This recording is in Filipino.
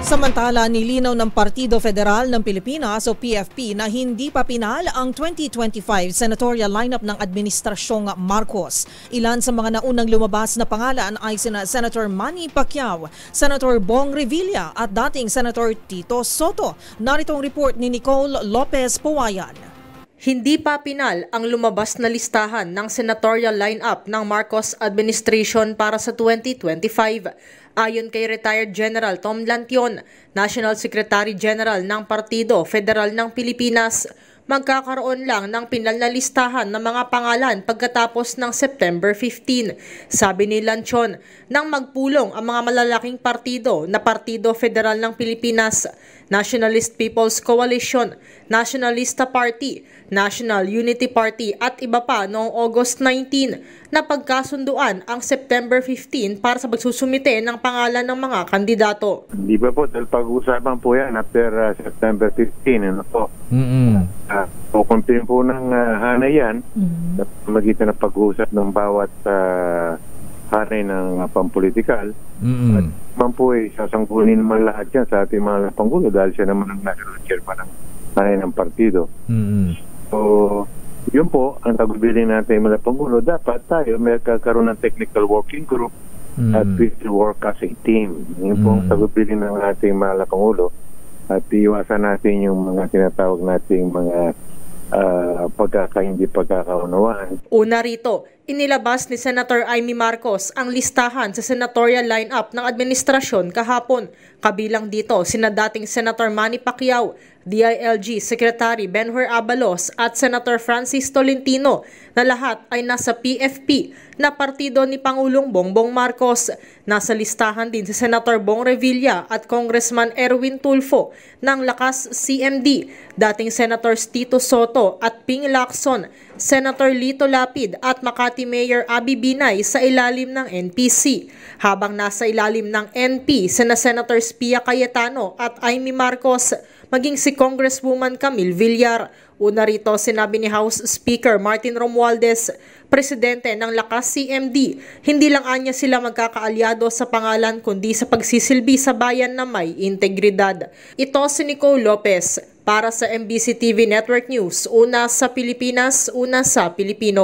Samantala, nilinaw ng Partido Federal ng Pilipinas o PFP na hindi pa pinal ang 2025 senatorial lineup ng Administrasyong Marcos. Ilan sa mga naunang lumabas na pangalan ay sina Senator Manny Pacquiao, Senator Bong Revilla at dating Senator Tito Soto. Narito ang report ni Nicole Lopez Puwayan. Hindi pa pinal ang lumabas na listahan ng senatorial lineup ng Marcos administration para sa 2025. Ayon kay retired General Tom Lantion, National Secretary General ng Partido Federal ng Pilipinas, magkakaroon lang ng pinal na listahan ng mga pangalan pagkatapos ng September 15. Sabi ni Lantion, nang magpulong ang mga malalaking partido na Partido Federal ng Pilipinas, Nationalist People's Coalition, Nationalista Party, National Unity Party at iba pa noong August 19 na pagkasunduan ang September 15 para sa pagsusumite ng pangalan ng mga kandidato. Di ba po, dahil pag-uusapan po yan after September 15, ano po? Kukuntin po ng hanay yan, magitan ng pag-uusap ng bawat hanay ng pampolitikal. At naman po sasangkunin naman lahat yan sa ating mga Pangulo dahil siya naman ang national chairman ng hanay ng partido. So, yun po, ang tagubilin natin mga Pangulo, dapat tayo may kakaroon ng technical working group at we will work as a team. Yun po ang tagubilin ng ating mga Pangulo at iwasan natin yung mga tinatawag nating mga hindi pagkakaunawaan. Una rito, inilabas ni Senator Amy Marcos ang listahan sa senatorial lineup ng administrasyon kahapon. Kabilang dito sina dating Senator Manny Pacquiao, DILG Secretary Benhur Abalos at Senator Francis Tolentino na lahat ay nasa PFP na partido ni Pangulong Bongbong Marcos. Nasa listahan din si Senator Bong Revilla at Congressman Erwin Tulfo ng Lakas CMD, dating Senators Tito Soto at Ping Lacson, Senator Lito Lapid at Makati Mayor Abby Binay sa ilalim ng NPC. Habang nasa ilalim ng NP sina Senators Pia Cayetano at Amy Marcos, maging si Congresswoman Camille Villar. Una rito sinabi ni House Speaker Martin Romualdez, presidente ng Lakas CMD, hindi lang anya sila magkakaalyado sa pangalan kundi sa pagsisilbi sa bayan na may integridad. Ito si Nicole Lopez para sa MBC TV Network News, una sa Pilipinas, una sa Pilipino.